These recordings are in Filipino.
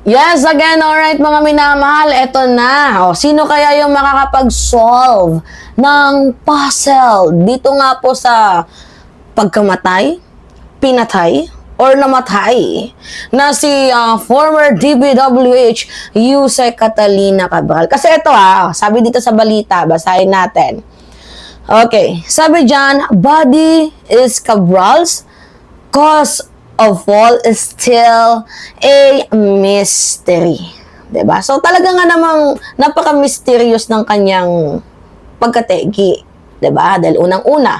Yes, again, alright mga minamahal, eto na. O, sino kaya yung makakapag-solve ng puzzle dito nga po sa pagkamatay, pinatay, or namatay na si former DPWH Yusek Catalina Cabral. Kasi ito sabi dito sa balita, basahin natin. Okay, sabi dyan, body is Cabral's, cause of fall is still a mystery. Diba? So, talaga nga namang napaka-mysterious ng kanyang pagkategi. Diba? Dahil unang-una,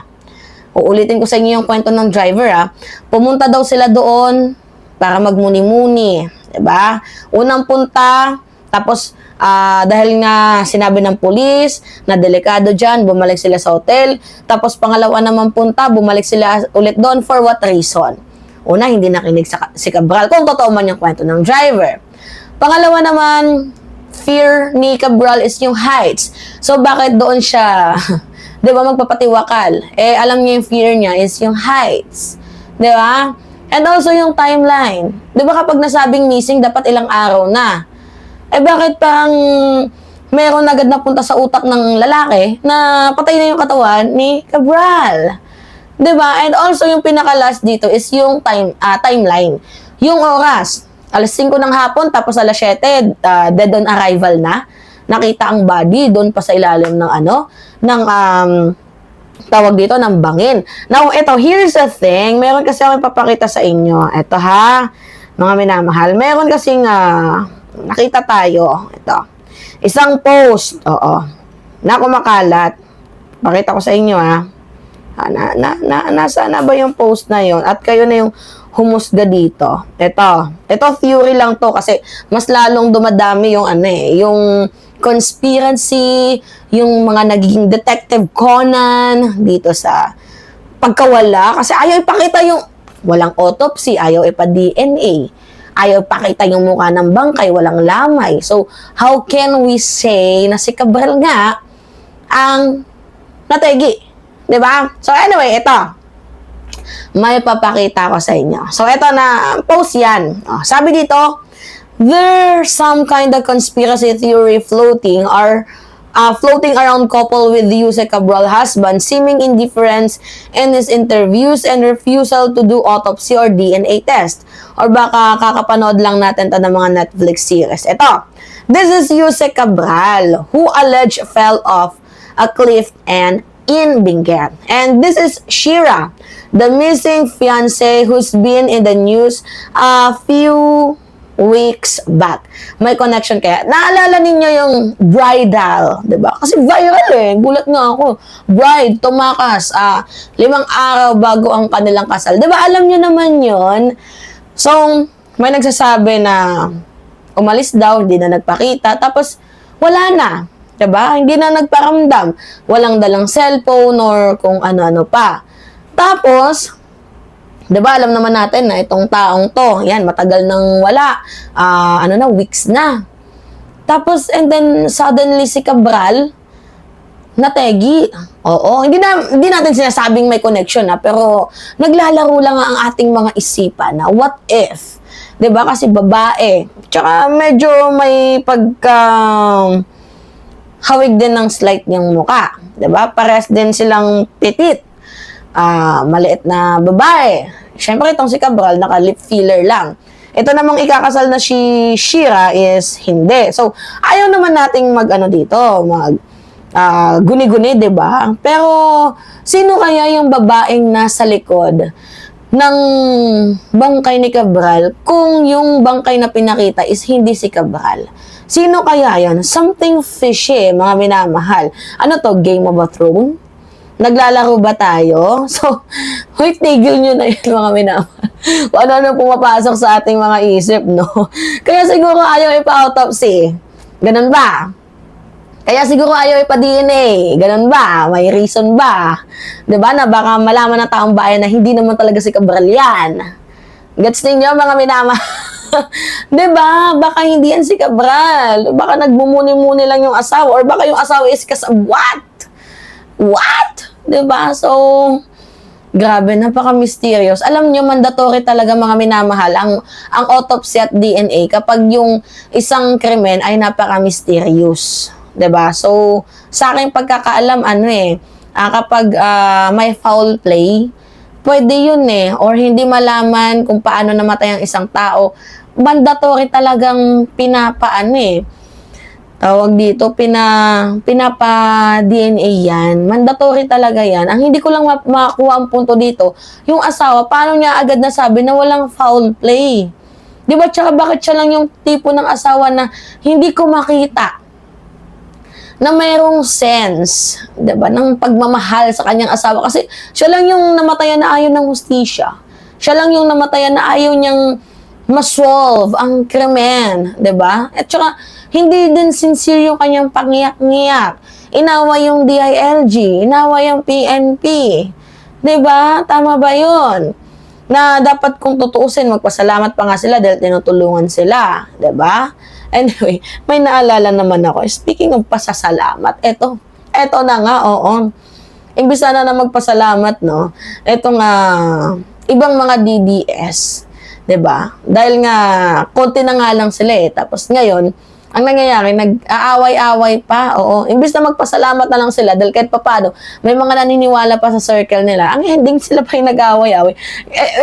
uulitin ko sa inyo yung kwento ng driver, pumunta daw sila doon para magmuni-muni. Diba? Unang punta, tapos dahil nga sinabi ng pulis na delikado dyan, bumalik sila sa hotel. Tapos pangalawa naman punta, bumalik sila ulit doon for what reason? Una, hindi nakinig si Cabral kung totoo man yung kwento ng driver. Pangalawa naman, fear ni Cabral is yung heights. So, bakit doon siya, di ba, magpapatiwakal? Alam niya yung fear niya is yung heights. Di ba? And also yung timeline. Di ba kapag nasabing missing, dapat ilang araw na? Bakit parang meron agad na punta sa utak ng lalaki na patay na yung katawan ni Cabral? Diba? And also, yung pinaka-last dito is yung timeline. Yung oras. Alas 5 ng hapon, tapos alas 7, dead on arrival na. Nakita ang body doon pa sa ilalim ng tawag dito, ng bangin. Now, ito, here's the thing. Meron kasi ako ipapakita sa inyo. Ito mga minamahal. Meron kasing nakita tayo. Ito. Isang post. Oo. Na kumakalat. Pakita ko sa inyo nasa na ba yung post na yon at kayo na yung humusga dito. Ito theory lang to kasi mas lalong dumadami yung yung conspiracy, yung mga nagiging Detective Conan dito sa pagkawala kasi ayaw ipakita yung walang autopsy, ayaw ipa-DNA, ayaw ipakita yung mukha ng bangkay, walang lamay. So, how can we say na si Cabral nga ang nategi? Diba? So, anyway, ito. May papakita ko sa inyo. So, ito na, post yan. Sabi dito, there's some kind of conspiracy theory floating around couple with Yusek Cabral husband, seeming indifference in his interviews and refusal to do autopsy or DNA test. Or baka kakapanood lang natin ito ng mga Netflix series. Ito. This is Yusek Cabral, who alleged fell off a cliff in Benguet. And this is Shira, the missing fiancé who's been in the news a few weeks back. May connection kaya. Naalala ninyo yung bridal, diba? Kasi viral gulat nga ako. Bride, tumakas, 5 araw bago ang kanilang kasal. Diba? Alam nyo naman yon. So, may nagsasabi na umalis daw, hindi na nagpakita, tapos wala na. Diba? Hindi na nagparamdam. Walang dalang cellphone or kung ano-ano pa. Tapos, diba, alam naman natin na itong taong to, yan, matagal nang wala. Weeks na. Tapos, and then, suddenly si Cabral, nategi. Oo, hindi natin sinasabing may connection pero naglalaro lang ang ating mga isipan na what if? Diba? Kasi babae. Tsaka medyo may hawig din ng slight niyang muka. Diba? Pares din silang petit. Maliit na babae. Siyempre, itong si Cabral, naka-lip filler lang. Ito namang ikakasal na si Shira is hindi. So, ayaw naman nating guni-guni, diba? Pero, sino kaya yung babaeng nasa likod ng bangkay ni Cabral kung yung bangkay na pinakita is hindi si Cabral? Sino kaya yan? Something fishy, mga minamahal. Ano to? Game of Thrones? Naglalaro ba tayo? So, tigil nyo na yun, mga minamahal. Kung ano pumapasok sa ating mga isip, no? Kaya siguro ayaw ipa-autopsy. Ganun ba? Kaya siguro ayaw ipa-DNA. Ganun ba? May reason ba? Diba na baka malaman ng taong bayan na hindi naman talaga si Cabral yan. Gets ninyo, mga minamahal? Diba? Baka hindi yan si Cabral. Baka nagmumuni-muni lang yung asawa. Or baka yung asawa is what? Diba? So, Grabe, napaka-mysterious. Alam nyo, mandatory talaga mga minamahal ang autopsy at DNA kapag yung isang krimen ay napaka-mysterious. 'Di ba? So, sa aking pagkakaalam, kapag may foul play, pwede yun or hindi malaman kung paano namatay ang isang tao. Mandatory talagang tawag dito, pinapa-DNA yan. Mandatory talaga yan. Ang hindi ko lang makakuha ang punto dito, yung asawa, paano niya agad nasabi na walang foul play? Di ba? Tsaka bakit siya lang yung tipo ng asawa na hindi ko makita na mayroong sense, di ba, ng pagmamahal sa kanyang asawa. Kasi siya lang yung namatayan na ayaw ng hustisya. Siya lang yung namatayan na ayaw niyang ma-solve ang krimen, di ba? At saka, hindi din sincere yung kanyang pangiyak-ngiyak. Inaway yung DILG, inaway yung PNP. Di ba? Tama ba yun? Na dapat kung tutuusin, magpasalamat pa nga sila dahil tinutulungan sila. Di ba? Anyway, may naalala naman ako. Speaking of pasasalamat, eto na nga, oo. Imbis na magpasalamat, no? Eto nga, ibang mga DDS. 'Di ba? Dahil nga konti na nga lang sila tapos ngayon ang nangyayari nag-aaway-away pa. Oo, imbes na magpasalamat na lang sila dahil kahit papaano may mga naniniwala pa sa circle nila. Ang ending sila pa yung nag-aaway-away.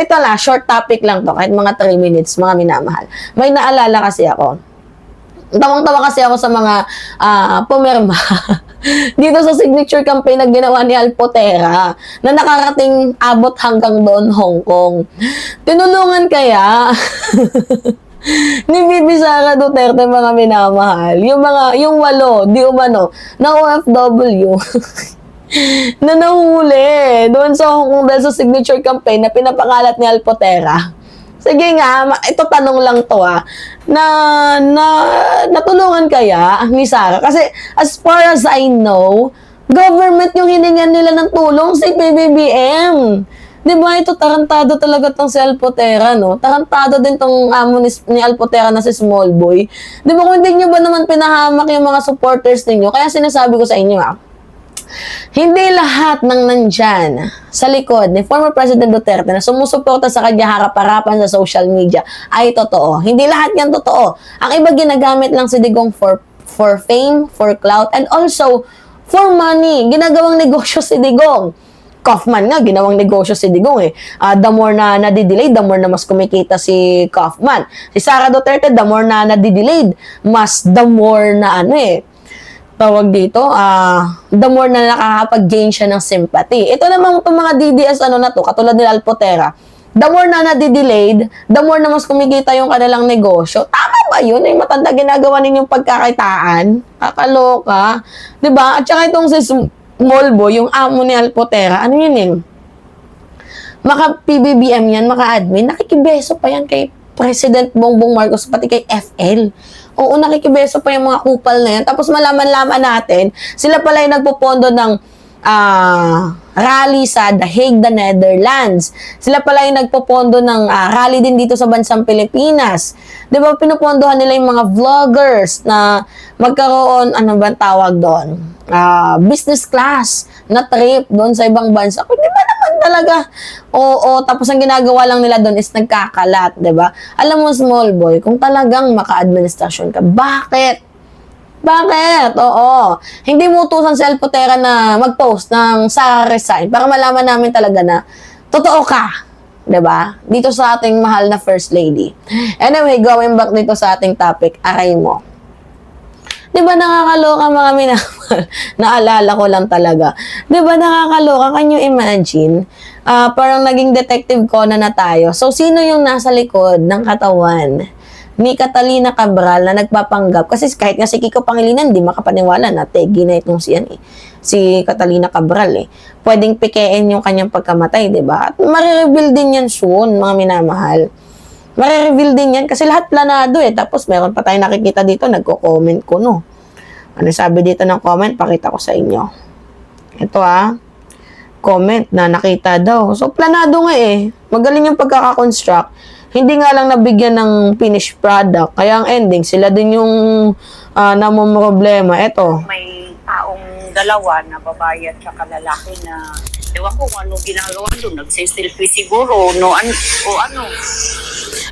Ito lang, short topic lang to, kahit mga 3 minutes, mga minamahal. May naalala kasi ako. Tawang-tawa kasi ako sa mga pumirma dito sa signature campaign na ginawa ni Alpotera na nakarating abot hanggang doon, Hong Kong. Tinulungan kaya ni Bibi Sara Duterte, mga minamahal, yung 8, di umano, na OFW na nahuli doon sa Hong Kong dahil sa signature campaign na pinapangalat ni Alpotera. Sige nga, ito tanong lang to natulungan kaya ni Sara? Kasi as far as I know, government yung hiningan nila ng tulong si PBBM. Di ba? Ito tarantado talaga tong si Alpotera, no? Tarantado din tong amo ni Alpotera na si Small Boy. Di ba kung hindi nyo ba naman pinahamak yung mga supporters ninyo? Kaya sinasabi ko sa inyo hindi lahat ng nandyan sa likod ni former President Duterte na sumusuporta sa kanya harap-harapan sa social media ay totoo. Hindi lahat yan totoo. Ang iba ginagamit lang si Digong for fame, for clout, and also for money. Ginagawang negosyo si Digong. Kaufman nga, ginawang negosyo si Digong the more na nadidelay, the more na mas kumikita si Kaufman. Si Sara Duterte, the more na nadidelayed, the more na tawag dito, the more na nakakapag-gain siya ng sympathy. Ito naman itong mga DDS katulad nila Alpotera, the more na nadidelayed, the more na mas kumikita yung kanilang negosyo. Tama ba yun? Ay matanda ginagawa ninyong pagkakaitaan? Kakaloka. Diba? At saka itong si Small Boy, yung amo ni Alpotera, ano yun maka-PBBM yan, maka-admin, nakikibeso pa yan kay President Bongbong Marcos, pati kay FL. Oo, nakikibeso pa yung mga kupal na yan. Tapos malaman-laman natin, sila pala yung nagpopondo ng rally sa The Hague, the Netherlands. Sila pala yung nagpopondo ng rally din dito sa bansang Pilipinas. Di ba, pinupondohan nila yung mga vloggers na magkaroon, ano ba tawag doon? Business class na trip doon sa ibang bansa. Di ba naman talaga? Oo, tapos ang ginagawa lang nila doon is nagkakalat, di ba? Alam mo, Small Boy, kung talagang maka-administrasyon ka, bakit? Bakit? Oo. Hindi mo utusan si Alpotera na mag-post ng Sara resign para malaman namin talaga na totoo ka. 'Di ba? Dito sa ating mahal na First Lady. Anyway, going back dito sa ating topic, aray mo. 'Di ba nakakaloka mga minamahal? Naalala ko lang talaga. 'Di ba nakakaloka? Can you imagine? Parang naging detective Conan na tayo. So, sino yung nasa likod ng katawan ni Catalina Cabral na nagpapanggap? Kasi kahit nga si Kiko Pangilinan, di makapaniwala na tegi na itong si Catalina Cabral Pwedeng pikein yung kanyang pagkamatay, di ba? At marireveal din yan soon, mga minamahal. Marireveal din yan kasi lahat planado Tapos meron pa tayong nakikita dito, nagko-comment ko, no? Ano sabi dito ng comment? Pakita ko sa inyo. Ito comment na nakita daw. So, planado nga Magaling yung pagkakakonstruct. Hindi nga lang nabigyan ng finished product. Kaya ang ending, sila din yung namumroblema. Ito. May taong dalawa na babae at saka lalaki na Ewan ko kung ano ginagawa doon. Nagsiselfie siguro, no, o ano.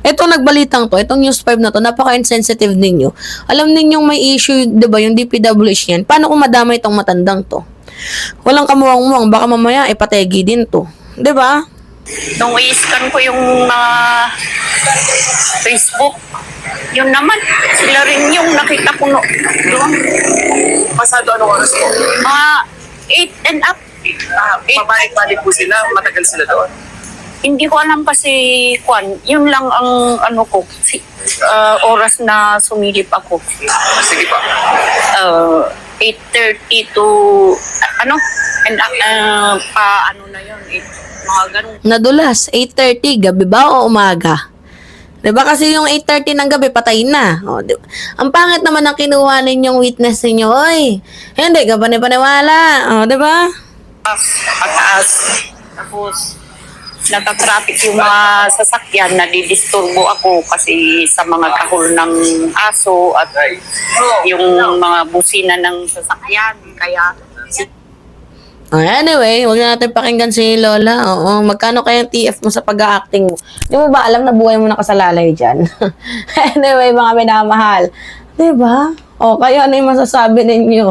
Ito nagbalitang to, itong News 5 na to, napaka-insensitive ninyo. Alam ninyong may issue, 'di ba, yung DPWH yan. Paano kung madama itong matandang to? Walang kamuwang-muwang, baka mamaya ipategi din to. 'Di ba? Nung i-scan ko yung Facebook, yun naman, sila rin yung nakita ko doon. Pasado anong oras po? Mga 8 and up. Pabalik-balik po sila, matagal sila doon. Hindi ko alam kasi, Kwan, yun lang ang ano ko, oras na sumilip ako. Sige pa. 8:30 to, ano, and ano na yun, mga ganun. Nadulas, 8:30, gabi ba o umaga? 'Di ba kasi yung 8:30 ng gabi patay na. O, diba? Ang pangit naman ng kinuha ninyong witness niyo, oy. Hindi ka paniwala. O, 'di ba? Pataas. Tapos, natatraffic yung mga sasakyan, nadidisturbo ako kasi sa mga kahol ng aso at yung mga busina ng sasakyan. Kaya, Anyway, huwag na natin pakinggan si Lola. Oo, magkano kayang TF mo sa pag-acting mo? Di mo ba alam na buhay mo nakasalalay dyan? Anyway, mga minamahal. Di ba? O, kayo ano yung masasabi ninyo?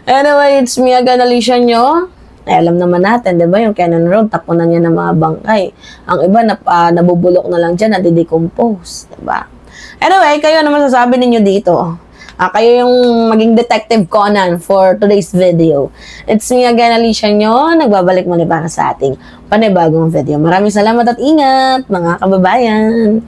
Anyway, it's me again, Alicia nyo. Alam naman natin, di ba, yung Cannon Road, tapunan niya ng mga bangkay. Ang iba, nabubulok na lang dyan, nadidecompose. Di ba? Anyway, kayo ano masasabi ninyo dito? Kayo yung maging Detective Conan for today's video. It's me again, Alicia nyo. Nagbabalik muli para sa ating panibagong video. Maraming salamat at ingat, mga kababayan.